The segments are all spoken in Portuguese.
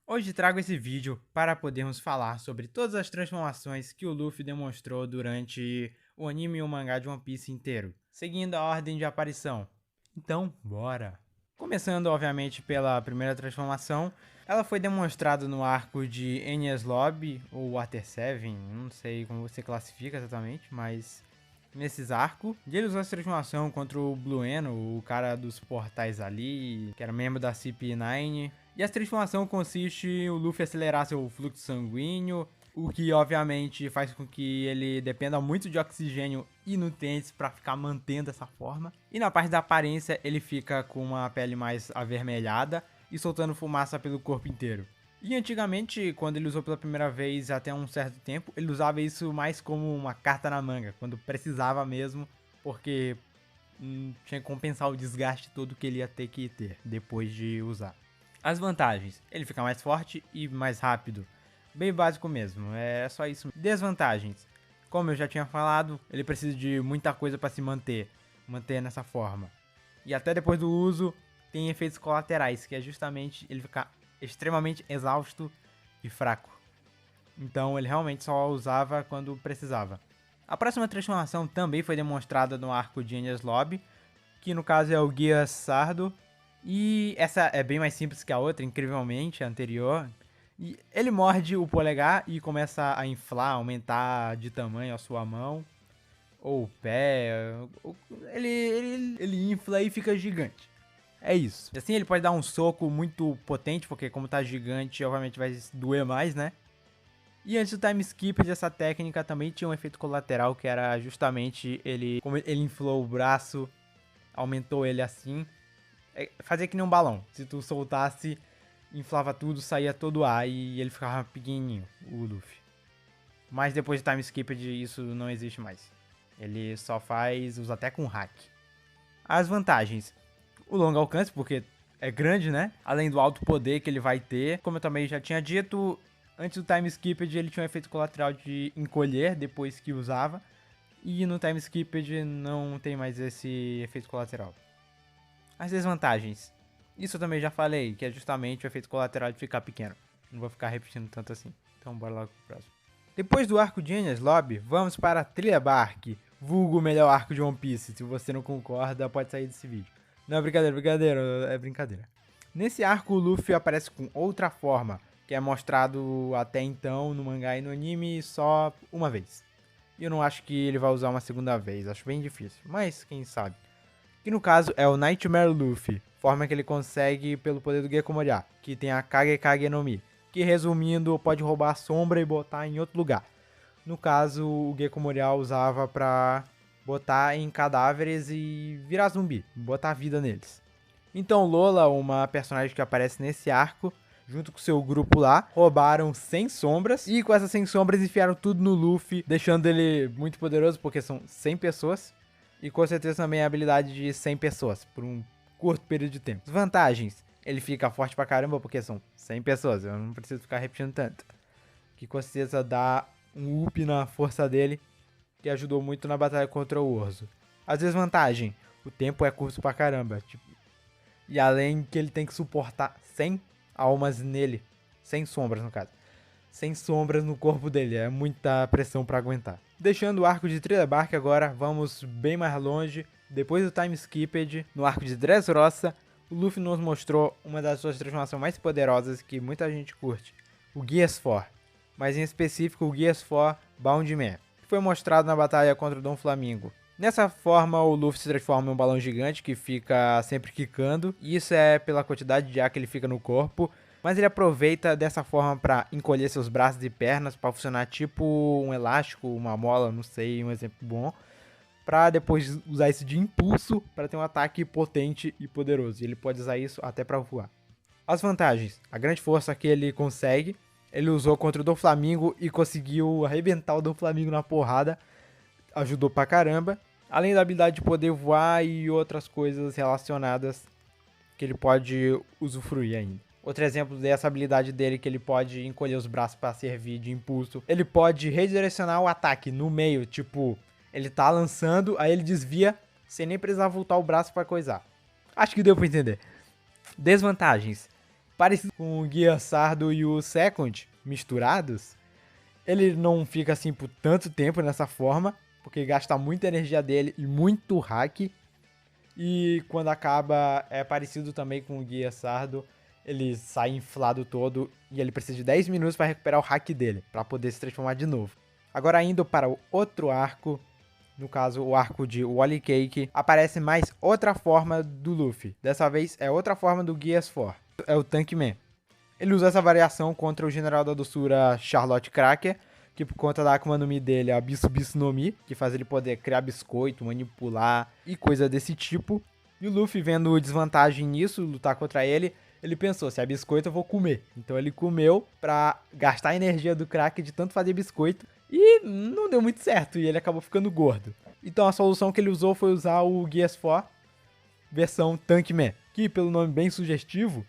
Hoje trago esse vídeo para podermos falar sobre todas as transformações que o Luffy demonstrou durante o anime e o mangá de One Piece inteiro, seguindo a ordem de aparição. Então, bora! Começando, obviamente, pela primeira transformação, ela foi demonstrada no arco de Enies Lobby, ou Water 7, não sei como você classifica exatamente, mas nesses arcos, ele usou essa transformação contra o Blueno, o cara dos portais ali, que era membro da CP9. E essa transformação consiste em o Luffy acelerar seu fluxo sanguíneo, o que obviamente faz com que ele dependa muito de oxigênio e nutrientes para ficar mantendo essa forma. E na parte da aparência, ele fica com uma pele mais avermelhada e soltando fumaça pelo corpo inteiro. E antigamente, quando ele usou pela primeira vez até um certo tempo, ele usava isso mais como uma carta na manga, quando precisava mesmo, porque tinha que compensar o desgaste todo que ele ia ter que ter depois de usar. As vantagens: ele fica mais forte e mais rápido. Bem básico mesmo, é só isso. Desvantagens: como eu já tinha falado, ele precisa de muita coisa para se manter nessa forma. E até depois do uso, tem efeitos colaterais, que é justamente ele ficar extremamente exausto e fraco. Então ele realmente só usava quando precisava. A próxima transformação também foi demonstrada no arco de Enies Lobby, que no caso é o Guia Sardo. E essa é bem mais simples que a outra, incrivelmente, a anterior. E ele morde o polegar e começa a inflar, aumentar de tamanho a sua mão. Ou o pé. Ele infla e fica gigante. É isso. Assim ele pode dar um soco muito potente, porque como tá gigante, obviamente vai doer mais, né? E antes do time skip dessa técnica também tinha um efeito colateral, que era justamente ele, como ele inflou o braço, aumentou ele assim, fazia que nem um balão. Se tu soltasse, inflava tudo, saía todo o ar e ele ficava pequenininho, o Luffy. Mas depois do time skip isso não existe mais. Ele só usa até com hack. As vantagens: o longo alcance, porque é grande, né? Além do alto poder que ele vai ter. Como eu também já tinha dito, antes do time skipped ele tinha um efeito colateral de encolher depois que usava. E no time skipped não tem mais esse efeito colateral. As desvantagens: isso eu também já falei, que é justamente o efeito colateral de ficar pequeno. Não vou ficar repetindo tanto assim. Então bora logo pro próximo. Depois do arco de Enies Lobby, vamos para a Trilha Bark, vulgo o melhor arco de One Piece. Se você não concorda, pode sair desse vídeo. Não, brincadeira, é brincadeira. Nesse arco, o Luffy aparece com outra forma, que é mostrado até então no mangá e no anime só uma vez. E eu não acho que ele vai usar uma segunda vez, acho bem difícil, mas quem sabe. Que no caso é o Nightmare Luffy, forma que ele consegue pelo poder do Gekko Moria, que tem a Kage Kage no Mi, que resumindo pode roubar a sombra e botar em outro lugar. No caso, o Gekko Moria usava pra botar em cadáveres e virar zumbi, botar vida neles. Então Lola, uma personagem que aparece nesse arco, junto com seu grupo lá, roubaram 100 sombras e com essas 100 sombras enfiaram tudo no Luffy, deixando ele muito poderoso porque são 100 pessoas. E com certeza também a habilidade de 100 pessoas, por um curto período de tempo. Vantagens: ele fica forte pra caramba porque são 100 pessoas, eu não preciso ficar repetindo tanto. Que com certeza dá um up na força dele, que ajudou muito na batalha contra o Urso. As desvantagens: o tempo é curto pra caramba, e além que ele tem que suportar 100 almas nele, 100 sombras no caso. 100 sombras no corpo dele, é muita pressão pra aguentar. Deixando o arco de Thriller Bark agora, vamos bem mais longe. Depois do time skipped, no arco de Dressrosa, o Luffy nos mostrou uma das suas transformações mais poderosas que muita gente curte, o Gears 4, mas em específico o Gears 4 Bound Man, que foi mostrado na batalha contra o Dom Flamingo. Nessa forma, o Luffy se transforma em um balão gigante que fica sempre quicando, e isso é pela quantidade de ar que ele fica no corpo, mas ele aproveita dessa forma para encolher seus braços e pernas para funcionar tipo um elástico, uma mola, não sei, um exemplo bom, para depois usar isso de impulso para ter um ataque potente e poderoso. E ele pode usar isso até para voar. As vantagens: a grande força que ele consegue, ele usou contra o Doflamingo e conseguiu arrebentar o Doflamingo na porrada, ajudou pra caramba, além da habilidade de poder voar e outras coisas relacionadas que ele pode usufruir ainda. Outro exemplo dessa habilidade dele, que ele pode encolher os braços para servir de impulso. Ele pode redirecionar o ataque no meio, tipo, ele tá lançando, aí ele desvia, sem nem precisar voltar o braço para coisar. Acho que deu para entender. Desvantagens: parecido com o Gearsardo e o Second misturados. Ele não fica assim por tanto tempo nessa forma, porque gasta muita energia dele e muito hack. E quando acaba, é parecido também com o Gearsardo. Ele sai inflado todo e ele precisa de 10 minutos para recuperar o hack dele, para poder se transformar de novo. Agora indo para o outro arco, no caso o arco de Wally Cake, aparece mais outra forma do Luffy. Dessa vez é outra forma do Gears 4, é o Tankman. Ele usa essa variação contra o General da Doçura Charlotte Cracker, que por conta da Akuma no Mi dele é a Bisu Bisu no Mi, que faz ele poder criar biscoito, manipular e coisa desse tipo. E o Luffy, vendo desvantagem nisso, lutar contra ele, ele pensou, se é biscoito eu vou comer. Então ele comeu pra gastar a energia do Cracker de tanto fazer biscoito e não deu muito certo, e ele acabou ficando gordo. Então a solução que ele usou foi usar o Gears 4 versão Tankman, que pelo nome bem sugestivo,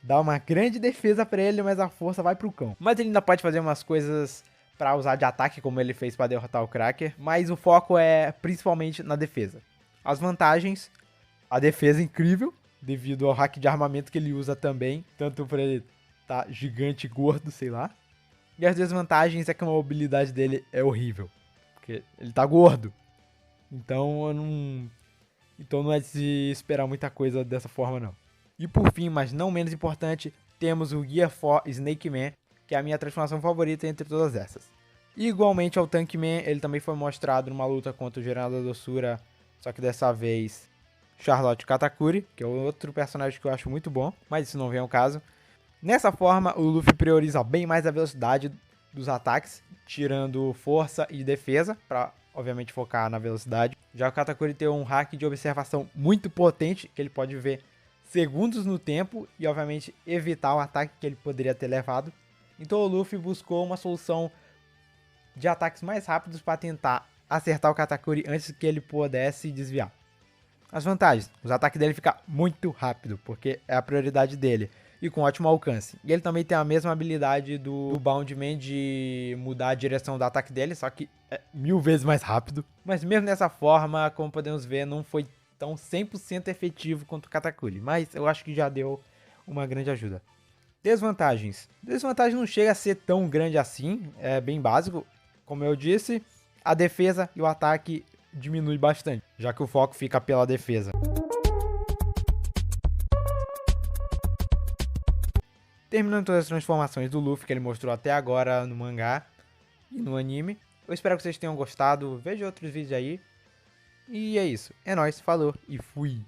dá uma grande defesa pra ele, mas a força vai pro cão. Mas ele ainda pode fazer umas coisas pra usar de ataque, como ele fez pra derrotar o Cracker, mas o foco é principalmente na defesa. As vantagens, a defesa incrível, devido ao hack de armamento que ele usa também, tanto por ele tá gigante e gordo, sei lá. E as desvantagens é que a mobilidade dele é horrível, porque ele tá gordo. Então não é de se esperar muita coisa dessa forma não. E por fim, mas não menos importante, temos o Gear 4 Snake Man, que é a minha transformação favorita entre todas essas. E igualmente ao Tankman, ele também foi mostrado numa luta contra o General da Doçura, só que dessa vez Charlotte Katakuri, que é outro personagem que eu acho muito bom, mas isso não vem ao caso. Nessa forma, o Luffy prioriza bem mais a velocidade dos ataques, tirando força e defesa, para obviamente focar na velocidade. Já o Katakuri tem um hack de observação muito potente, que ele pode ver segundos no tempo e obviamente evitar o ataque que ele poderia ter levado. Então o Luffy buscou uma solução de ataques mais rápidos para tentar acertar o Katakuri antes que ele pudesse desviar. As vantagens, os ataques dele ficam muito rápido, porque é a prioridade dele, e com ótimo alcance. E ele também tem a mesma habilidade do Boundman de mudar a direção do ataque dele, só que é 1000 vezes mais rápido. Mas mesmo dessa forma, como podemos ver, não foi tão 100% efetivo quanto o Katakuri, mas eu acho que já deu uma grande ajuda. Desvantagens. Desvantagem não chega a ser tão grande assim, é bem básico. Como eu disse, a defesa e o ataque diminui bastante, já que o foco fica pela defesa. Terminando todas as transformações do Luffy que ele mostrou até agora no mangá e no anime. Eu espero que vocês tenham gostado, veja outros vídeos aí. E é isso, é nóis, falou e fui!